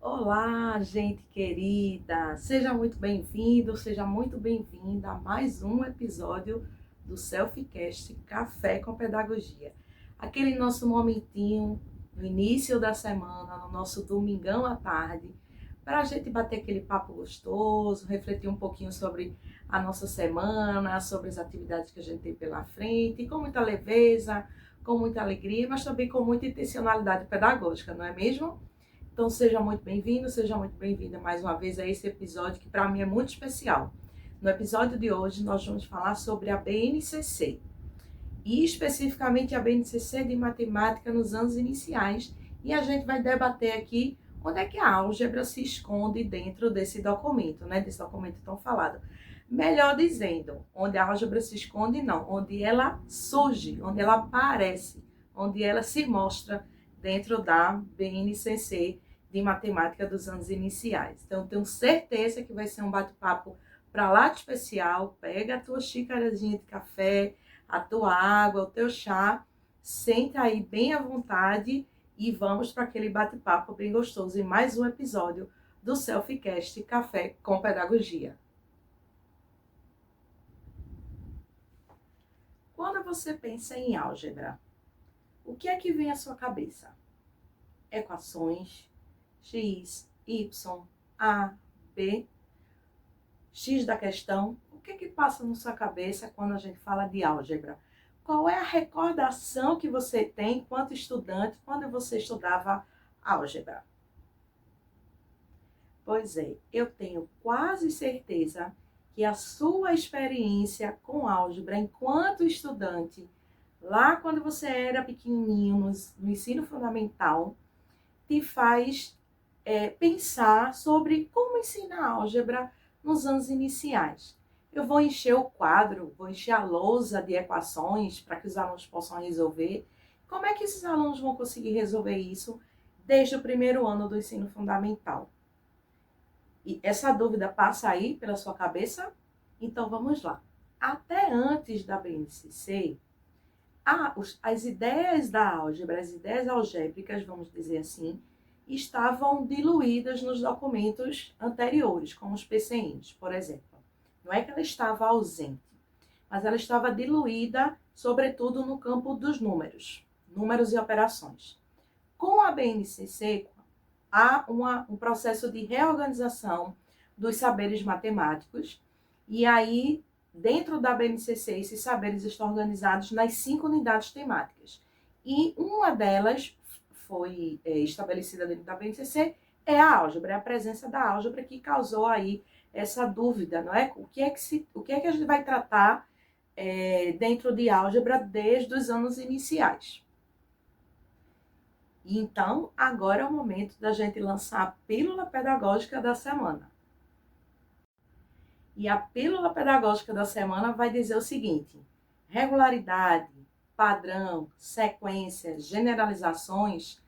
Olá, gente querida! Seja muito bem-vindo, seja muito bem-vinda a mais um episódio do Selfcast Café com Pedagogia. Aquele nosso momentinho no início da semana, no nosso domingão à tarde, para a gente bater aquele papo gostoso, refletir um pouquinho sobre a nossa semana, sobre as atividades que a gente tem pela frente, com muita leveza, com muita alegria, mas também com muita intencionalidade pedagógica, não é mesmo? Então seja muito bem-vindo, seja muito bem-vinda mais uma vez a esse episódio que para mim é muito especial. No episódio de hoje nós vamos falar sobre a BNCC e especificamente a BNCC de matemática nos anos iniciais e a gente vai debater aqui onde é que a álgebra se esconde dentro desse documento, né? Desse documento tão falado. Melhor dizendo, onde a álgebra se esconde não, onde ela surge, onde ela aparece, onde ela se mostra dentro da BNCC de matemática dos anos iniciais. Então, tenho certeza que vai ser um bate-papo para lá de especial. Pega a tua xícarazinha de café, a tua água, o teu chá, senta aí bem à vontade e vamos para aquele bate-papo bem gostoso em mais um episódio do Selfcast Café com Pedagogia. Quando você pensa em álgebra, o que é que vem à sua cabeça? Equações, x, y, a, b, x da questão. O que é que passa na sua cabeça quando a gente fala de álgebra? Qual é a recordação que você tem enquanto estudante quando você estudava álgebra? Pois é, eu tenho quase certeza que a sua experiência com álgebra enquanto estudante, lá quando você era pequenininho, no ensino fundamental, te faz pensar sobre como ensinar álgebra nos anos iniciais. Eu vou encher o quadro, vou encher a lousa de equações para que os alunos possam resolver. Como é que esses alunos vão conseguir resolver isso desde o primeiro ano do ensino fundamental? E essa dúvida passa aí pela sua cabeça? Então vamos lá. Até antes da BNCC, as ideias da álgebra, as ideias algébricas, vamos dizer assim, estavam diluídas nos documentos anteriores, como os PCNs, por exemplo. Não é que ela estava ausente, mas ela estava diluída, sobretudo no campo dos números e operações. Com a BNCC, há um processo de reorganização dos saberes matemáticos, e aí, dentro da BNCC, esses saberes estão organizados nas 5 unidades temáticas. E uma delas foi estabelecida dentro da BNCC, é a álgebra, é a presença da álgebra que causou aí essa dúvida, não é? O que é que a gente vai tratar dentro de álgebra desde os anos iniciais? Então, agora é o momento da gente lançar a pílula pedagógica da semana. E a pílula pedagógica da semana vai dizer o seguinte: regularidade, padrão, sequência, generalizações,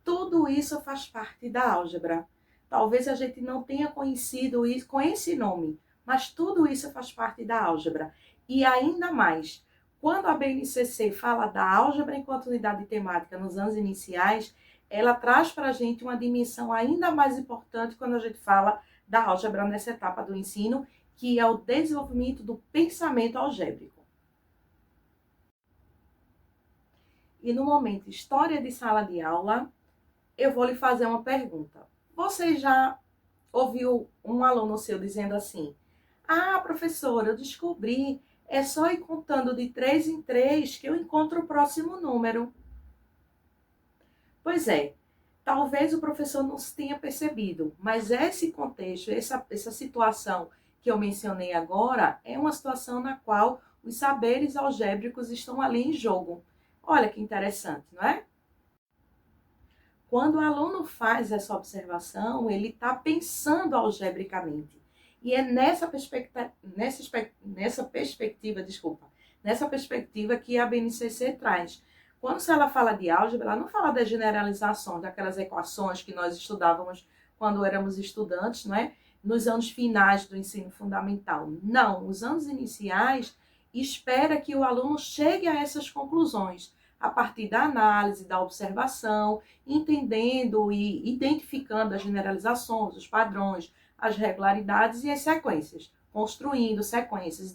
tudo isso faz parte da álgebra. Talvez a gente não tenha conhecido isso com esse nome, mas tudo isso faz parte da álgebra. E ainda mais, quando a BNCC fala da álgebra enquanto unidade temática nos anos iniciais, ela traz para a gente uma dimensão ainda mais importante quando a gente fala da álgebra nessa etapa do ensino, que é o desenvolvimento do pensamento algébrico. E no momento história de sala de aula, eu vou lhe fazer uma pergunta. Você já ouviu um aluno seu dizendo assim: ah, professora, eu descobri, é só ir contando de 3 em 3 que eu encontro o próximo número. Pois é, talvez o professor não se tenha percebido, mas esse contexto, essa situação que eu mencionei agora, é uma situação na qual os saberes algébricos estão ali em jogo. Olha que interessante, não é? Quando o aluno faz essa observação, ele está pensando algebricamente. E é nessa perspectiva que a BNCC traz. Quando ela fala de álgebra, ela não fala da generalização, daquelas equações que nós estudávamos quando éramos estudantes, não é? Nos anos finais do ensino fundamental. Não, os anos iniciais espera que o aluno chegue a essas conclusões, a partir da análise, da observação, entendendo e identificando as generalizações, os padrões, as regularidades e as sequências, construindo sequências,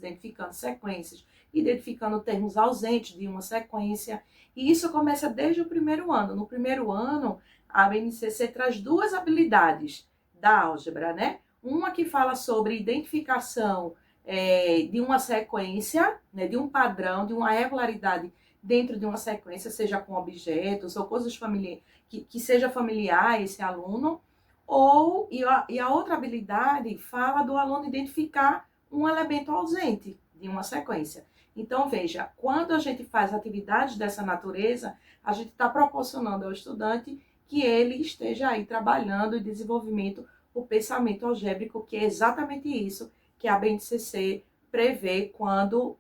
identificando termos ausentes de uma sequência. E isso começa desde o primeiro ano. No primeiro ano, a BNCC traz duas habilidades da álgebra, né? Uma que fala sobre identificação de uma sequência, né, de um padrão, de uma regularidade dentro de uma sequência, seja com objetos ou coisas que seja familiar a esse aluno, e a outra habilidade fala do aluno identificar um elemento ausente de uma sequência. Então, veja, quando a gente faz atividades dessa natureza, a gente está proporcionando ao estudante que ele esteja aí trabalhando em desenvolvimento o pensamento algébrico, que é exatamente isso que a BNCC prevê quando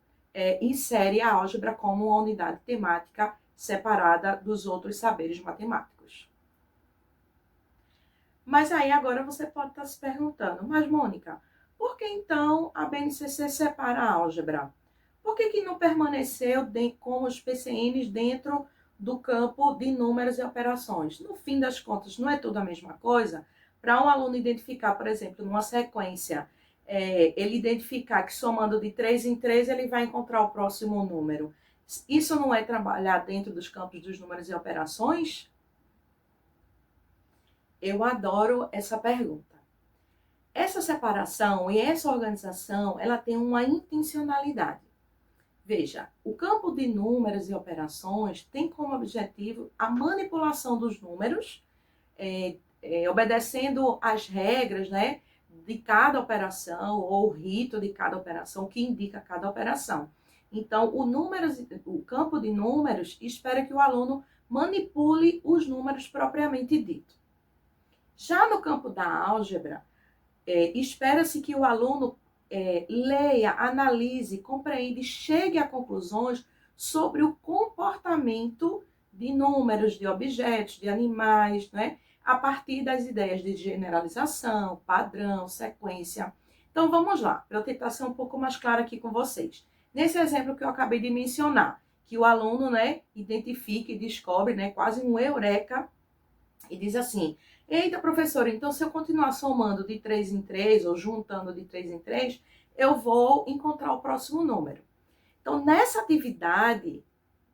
insere a álgebra como uma unidade temática separada dos outros saberes matemáticos. Mas aí agora você pode estar se perguntando, mas Mônica, por que então a BNCC separa a álgebra? Por que não permaneceu como os PCNs dentro do campo de números e operações? No fim das contas, não é tudo a mesma coisa? Para um aluno identificar, por exemplo, numa sequência, ele identificar que somando de 3 em 3 ele vai encontrar o próximo número. Isso não é trabalhar dentro dos campos dos números e operações? Eu adoro essa pergunta. Essa separação e essa organização, ela tem uma intencionalidade. Veja, o campo de números e operações tem como objetivo a manipulação dos números, obedecendo às regras, né, de cada operação ou o rito de cada operação que indica cada operação. Então, o campo de números espera que o aluno manipule os números propriamente dito. Já no campo da álgebra, espera-se que o aluno leia, analise, compreenda e chegue a conclusões sobre o comportamento de números, de objetos, de animais, né? A partir das ideias de generalização, padrão, sequência. Então, vamos lá, para eu tentar ser um pouco mais clara aqui com vocês. Nesse exemplo que eu acabei de mencionar, que o aluno, né, identifica e descobre, né, quase um eureka, e diz assim: eita, professora, então se eu continuar somando de 3 em 3 ou juntando de 3 em 3, eu vou encontrar o próximo número. Então, nessa atividade,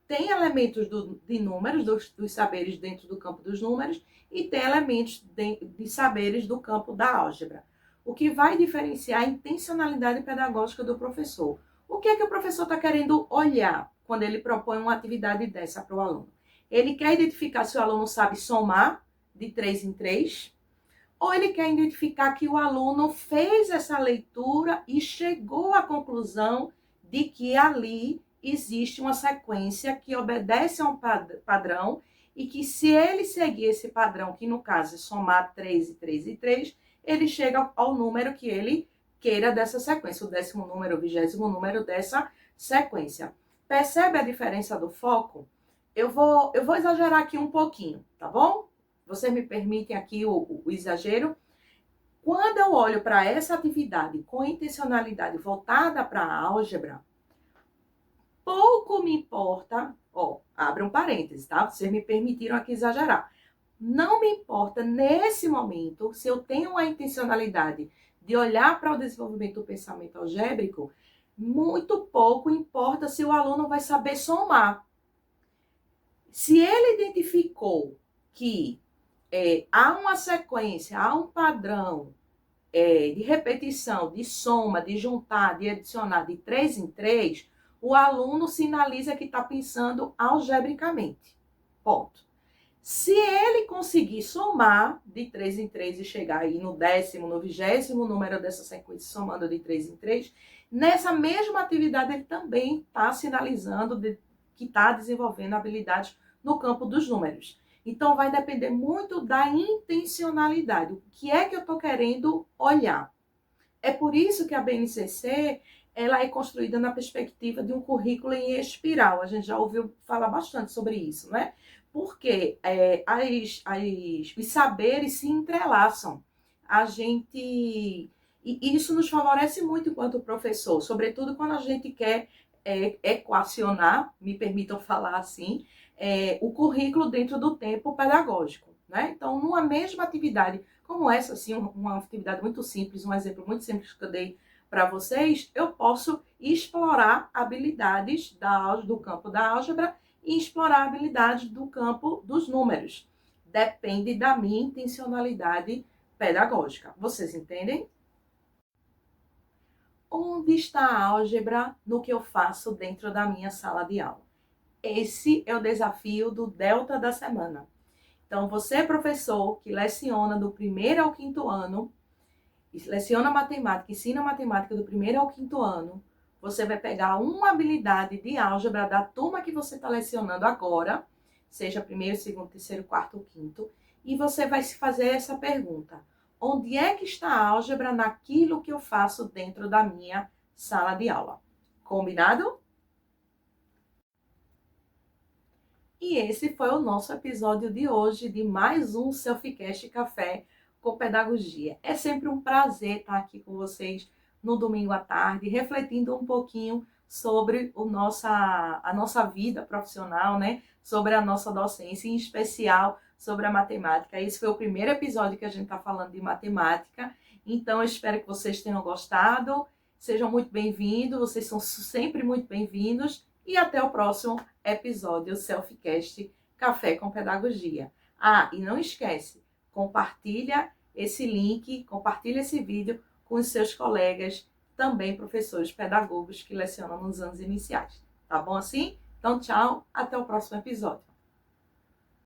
tem elementos de números, dos saberes dentro do campo dos números, e tem elementos de saberes do campo da álgebra. O que vai diferenciar a intencionalidade pedagógica do professor. O que é que o professor está querendo olhar quando ele propõe uma atividade dessa para o aluno? Ele quer identificar se o aluno sabe somar de 3 em 3, ou ele quer identificar que o aluno fez essa leitura e chegou à conclusão de que ali existe uma sequência que obedece a um padrão e que se ele seguir esse padrão, que no caso é somar 3 e 3 e 3, ele chega ao número que ele queira dessa sequência, o 10º número, o 20º número dessa sequência. Percebe a diferença do foco? Eu vou exagerar aqui um pouquinho, tá bom? Vocês me permitem aqui o exagero? Quando eu olho para essa atividade com intencionalidade voltada para a álgebra, pouco me importa, abre um parênteses, tá? Vocês me permitiram aqui exagerar. Não me importa nesse momento se eu tenho a intencionalidade de olhar para o desenvolvimento do pensamento algébrico, muito pouco importa se o aluno vai saber somar. Se ele identificou que há uma sequência, há um padrão de repetição, de soma, de juntar, de adicionar de 3 em 3, o aluno sinaliza que está pensando algebricamente. Ponto. Se ele conseguir somar de 3 em 3 e chegar aí no 10º, no 20º número dessa sequência, somando de 3 em 3, nessa mesma atividade ele também está sinalizando que está desenvolvendo habilidades no campo dos números. Então, vai depender muito da intencionalidade. O que é que eu estou querendo olhar? É por isso que a BNCC ela é construída na perspectiva de um currículo em espiral. A gente já ouviu falar bastante sobre isso, né? Porque os saberes se entrelaçam. E isso nos favorece muito enquanto professor, sobretudo quando a gente quer equacionar, me permitam falar assim, o currículo dentro do tempo pedagógico, né? Então, numa mesma atividade como essa, assim, uma atividade muito simples, um exemplo muito simples que eu dei para vocês, eu posso explorar habilidades do campo da álgebra e explorar habilidades do campo dos números. Depende da minha intencionalidade pedagógica. Vocês entendem? Onde está a álgebra no que eu faço dentro da minha sala de aula? Esse é o desafio do Delta da semana. Então, você, professor, que leciona do primeiro ao quinto ano, leciona matemática, ensina matemática do primeiro ao quinto ano, você vai pegar uma habilidade de álgebra da turma que você está lecionando agora, seja primeiro, segundo, terceiro, quarto ou quinto, e você vai se fazer essa pergunta: onde é que está a álgebra naquilo que eu faço dentro da minha sala de aula? Combinado? E esse foi o nosso episódio de hoje de mais um Selfcast Café com Pedagogia. É sempre um prazer estar aqui com vocês no domingo à tarde, refletindo um pouquinho sobre a nossa vida profissional, né? Sobre a nossa docência, em especial sobre a matemática. Esse foi o primeiro episódio que a gente está falando de matemática, então eu espero que vocês tenham gostado. Sejam muito bem-vindos, vocês são sempre muito bem-vindos e até o próximo episódio Selfcast Café com Pedagogia. Ah, e não esquece, compartilha esse link, compartilha esse vídeo com os seus colegas, também professores pedagogos que lecionam nos anos iniciais. Tá bom assim? Então, tchau, até o próximo episódio.